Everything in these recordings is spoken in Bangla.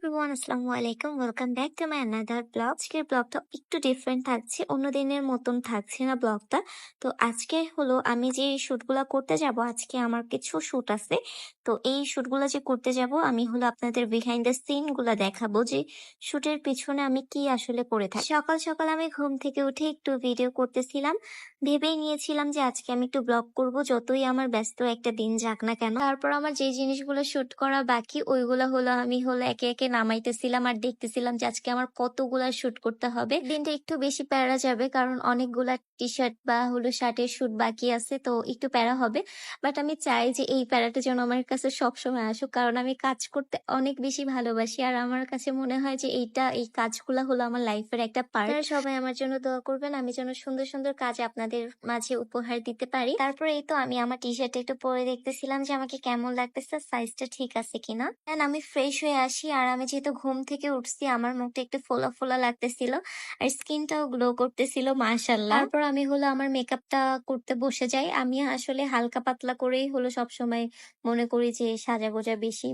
এভরিওয়ান, আসসালামু আলাইকুম। Welcome back to my another blog. আজকের ব্লগটা একটু ডিফারেন্ট থাকছে, অন্য দিনের মতন থাকছে না ব্লগটা। তো আজকে হলো আমি যে শ্যুটগুলা করতে যাব, আজকে আমার কিছু শ্যুট আছে। তো এই শ্যুটগুলা যে করতে যাব, আমি হলো আপনাদের বিহাইন্ড দ্য সিন গুলা দেখাবো যে শ্যুটের পিছনে আমি কি আসলে করে থাকি। সকাল সকাল আমি ঘুম থেকে উঠে একটু ভিডিও করতেছিলাম, ভেবেই নিয়েছিলাম যে আজকে আমি একটু ব্লগ করব, যতই আমার ব্যস্ত একটা দিন যাক না কেন। তারপর আমার যে জিনিসগুলো শুট করা বাকি ওইগুলো হলো আমি হলো একে একে নামাইতেছিলাম আর দেখতেছিলাম যে আজকে আমার কতগুলা শুট করতে হবে। দিনটা একটু বেশি প্যারা যাবে, কারণ অনেকগুলা টি শার্ট বা হলো শার্টের শুট বাকি আছে, তো একটু প্যারা হবে। বাট আমি চাই যে এই প্যারাটা যেন আমার কাছে সবসময় আসুক, কারণ আমি কাজ করতে অনেক বেশি ভালোবাসি। আর আমার কাছে মনে হয় যে এই কাজগুলা হলো আমার লাইফের একটা পার্ট। আপনারা সবাই আমার জন্য দোয়া করবেন, আমি যেন সুন্দর সুন্দর কাজ আপনাদের মাঝে উপহার দিতে পারি। তারপরে এই তো আমি আমার টি শার্ট একটু পরে দেখতেছিলাম যে আমাকে কেমন লাগতেছে, সাইজটা ঠিক আছে কিনা। দেন আমি ফ্রেশ হয়ে আসি, আর আমি যেহেতু ঘুম থেকে উঠছি আমার মুখটা একটু ফোলা ফোলা লাগতেছিল আর স্কিনটাও গ্লো করতেছিল মাশাআল্লাহ। তারপর আমি হলো আমার মেকআপটা করতে বসে যাই। আমি আসলে হালকা পাতলা করেই হলো সবসময় মনে করি যে সাজাগোজা বেশি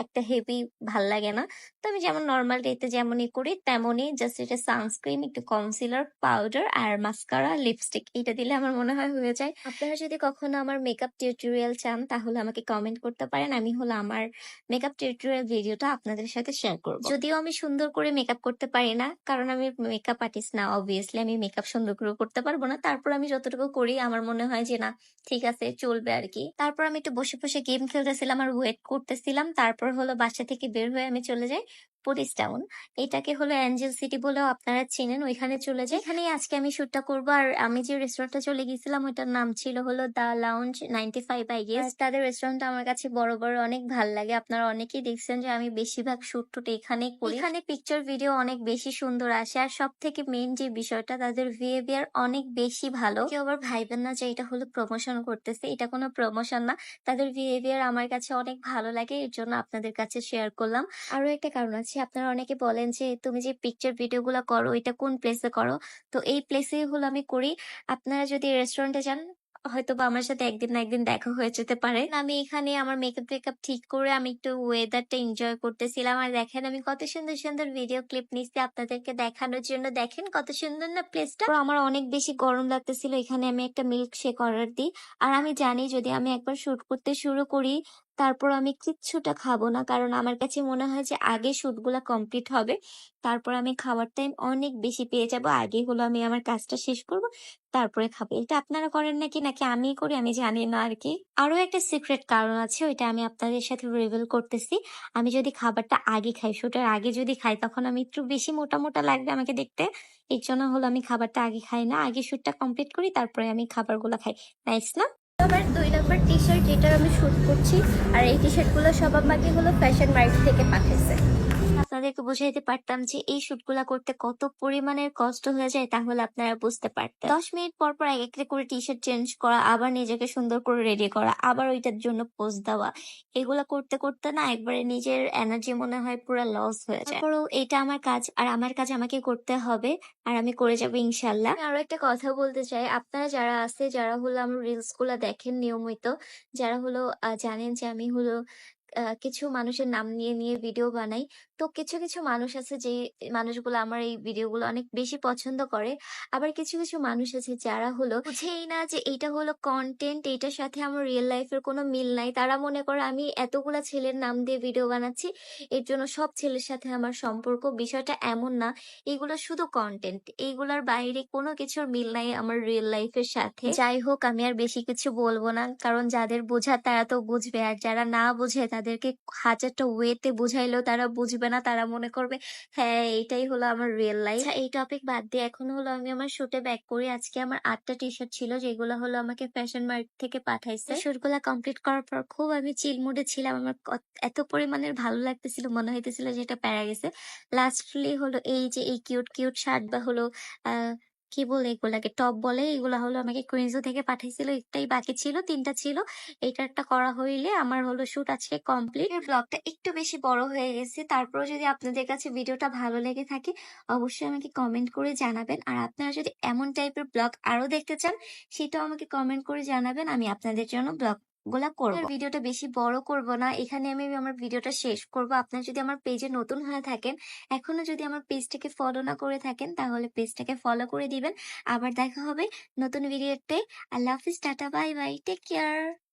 একটা হেভি ভাল লাগে না। তো আমি যেমন নর্মাল ডেতে যেমনই করি তেমনই, জাস্ট এটা সানস্ক্রিন, একটু কনসিলার, পাউডার আর মাস্কারা, লিপস্টিক, এটা দিলে আমার মনে হয় হয়ে যায়। আপনারা যদি কখনো আমার মেকআপ টিউটোরিয়াল চান তাহলে আমাকে কমেন্ট করতে পারেন, আমি হলো আমার মেকআপ টিউটোরিয়াল ভিডিওটা আপনাদের সাথে শেয়ার করব। যদিও আমি সুন্দর করে মেকআপ করতে পারি না, কারণ আমি মেকআপ আর্টিস্ট না, অবভিয়াসলি আমি মেকআপ সুন্দর করে করতে পারবো না। তারপর আমি যতটুকু করি আমার মনে হয় যে না, ঠিক আছে, চলবে আর কি। তারপর আমি একটু বসে বসে গেম খেলতেছিলাম আর ওয়েট করতেছিলাম। তারপর হলো বাসা থেকে বের হয়ে আমি চলে যাই পুলিশ টাউন। এটাকে হলো অ্যাঞ্জেল সিটি বলেও আপনারা চেনেন, ওইখানে চলে যাই। এখানেই আজকে আমি শুটটা করবো। আর আমি যে রেস্টুরেন্টে চলে গেছিলাম ওইটার নাম ছিল হলো দ্য লাউঞ্জ 95 আই গেস। তাদের রেস্টুরেন্টটা আমার কাছে বড় বড় অনেক ভাল লাগে। আপনারা অনেকেই দেখছেন যে আমি বেশিরভাগ শুট টুট এখানেই করি। এখানে পিকচার ভিডিও অনেক বেশি সুন্দর আসে, আর সব থেকে মেইন যে বিষয়টা, তাদের বিহেভিয়ার অনেক বেশি ভালো। কেউ আবার ভাইবেন না যে এটা হলো প্রমোশন করতেছে, এটা কোনো প্রমোশন না। তাদের বিহেভিয়ার আমার কাছে অনেক ভালো লাগে, এর জন্য আপনাদের কাছে শেয়ার করলাম। আরো একটা কারণ আছে, আপনারা অনেকে বলেন যে তুমি যে পিকচার ভিডিও গুলা করো এটা কোন প্লেসে করো, তো এই প্লেসে হলো আমি করি। আপনারা যদি রেস্টুরেন্টে যান হয়তো বা আমার সাথে একদিন না একদিন দেখা হয়ে যেতে পারে। আমি এখানে আমার মেকআপ টেকআপ ঠিক করে আমি একটু ওয়েদারটা এনজয় করতেছিলাম। আর দেখেন আমি কত সুন্দর সুন্দর ভিডিও ক্লিপ নিচ্ছি আপনাদেরকে দেখানোর জন্য। দেখেন কত সুন্দর না প্লেসটা। আমার অনেক বেশি গরম লাগতেছিল, এখানে আমি একটা মিল্ক শেক অর্ডার দিই। আর আমি জানি যদি আমি একবার শুট করতে শুরু করি তারপর আমি কিচ্ছুটা খাবো না, কারণ আমার কাছে মনে হয় যে আগে শুটগুলা কমপ্লিট হবে, তারপর আমি খাওয়ার টাইম অনেক বেশি পেয়ে যাব। আগে হলো আমি আমার কাজটা শেষ করব, তারপরে খাবো। এটা আপনারা করেন নাকি নাকি আমিই করি আমি জানি না আর কি। আরো একটা সিক্রেট কারণ আছে, ওইটা আমি আপনাদের সাথে রিভিল করতেছি। আমি যদি খাবারটা আগে খাই, শুটের আগে যদি খাই, তখন আমি একটু বেশি মোটা মোটা লাগবে আমাকে দেখতে। এর জন্য হলো আমি খাবারটা আগে খাই না, আগে শুটটা কমপ্লিট করি তারপরে আমি খাবারগুলো খাই। নাইস না? আমার 2 নাম্বার টি শার্ট, যেটার আমি শুট করছি। আর এই টি শার্ট গুলো সব আমাকে হলো ফ্যাশন মার্কেট থেকে পাঠাইছে। আপনাদেরকে বুঝাইতে পারতাম যে এই শুটগুলা করতে কত পরিমাণের কষ্ট হয়ে যায়, তাহলে আপনারা বুঝতে পারতেন। 10 মিনিট পর পর এক একটা করে টি শার্ট চেঞ্জ করা, আবার নিজেকে সুন্দর করে রেডি করা, আবার ওইটার জন্য পোজ দেওয়া, এগুলা করতে করতে না একবারে নিজের এনার্জি মনে হয় পুরো লস হয়ে যায়। তারপরেও এটা আমার কাজ, আর আমার কাজ আমাকে করতে হবে, আর আমি করে যাবো ইনশাল্লাহ। আমি আরো একটা কথা বলতে চাই, আপনারা যারা হলো আমার রিলস গুলা দেখেন নিয়মিত, যারা হলো জানেন যে আমি হলো কিছু মানুষের নাম নিয়ে নিয়ে ভিডিও বানাই। তো কিছু কিছু মানুষ আছে যে মানুষগুলো আমার এই ভিডিওগুলো অনেক বেশি পছন্দ করে। আবার কিছু কিছু মানুষ আছে যারা হলো বুঝেই না যে এইটা হলো কন্টেন্ট, এটার সাথে আমার রিয়েল লাইফের কোনো মিল নাই। তারা মনে করে আমি এতগুলা ছেলের নাম দিয়ে ভিডিও বানাচ্ছি, এর জন্য সব ছেলের সাথে আমার সম্পর্ক। বিষয়টা এমন না, এগুলো শুধু কন্টেন্ট, এইগুলার বাইরে কোনো কিছুর মিল নাই আমার রিয়েল লাইফের সাথে। যাই হোক, আমি আর বেশি কিছু বলবো না, কারণ যাদের বোঝার তারা তো বুঝবে, আর যারা না বুঝে তাদেরকে হাজারটা ওয়েতে বুঝাইলেও তারা বুঝবে না। তারা মনে করবে হ্যাঁ এইটাই হলো আমার রিয়েল লাইফ। এই টপিক বাদ দিয়ে এখন হলো আমি আমার শুটে ব্যাক করি। আজকে আমার 8টা টি শার্ট ছিল, যেগুলো হলো আমাকে ফ্যাশন মার্ট থেকে পাঠাইছে। শুট গুলা কমপ্লিট করার পর খুব আমি চিল মুডে ছিলাম। আমার এত পরিমাণের ভালো লাগতেছিল, মনে হইতেছিল যে এটা প্যারা গেছে। লাস্টলি হলো এই যে এই কিউট কিউট শার্ট বা হলো আহ কি বলে এগুলাকে, টপ বলে, এগুলা হলো আমাকে কুইন্সো থেকে পাঠাইছিল। একটাই বাকি ছিল, 3টা ছিল। এটা একটা করা হইলে আমার হলো শুট আজকে কমপ্লিট। ব্লগটা একটু বেশি বড় হয়ে গেছে, তারপরে যদি আপনাদের কাছে ভিডিওটা ভালো লেগে থাকে অবশ্যই আমাকে কমেন্ট করে জানাবেন। আর আপনারা যদি এমন টাইপের ব্লগ আরো দেখতে চান সেটাও আমাকে কমেন্ট করে জানাবেন, আমি আপনাদের জন্য ব্লগ গুলা করব। আর ভিডিওটা বেশি বড় করব না, এখানে আমি আমার ভিডিওটা শেষ করব। আপনারা যদি আমার পেজে নতুন হয়ে থাকেন, এখনো যদি আমার পেজটাকে ফলো না করে থাকেন, তাহলে পেজটাকে ফলো করে দিবেন। আবার দেখা হবে নতুন ভিডিওতে। আল্লাহ হাফিজ, tata, bye bye, take care.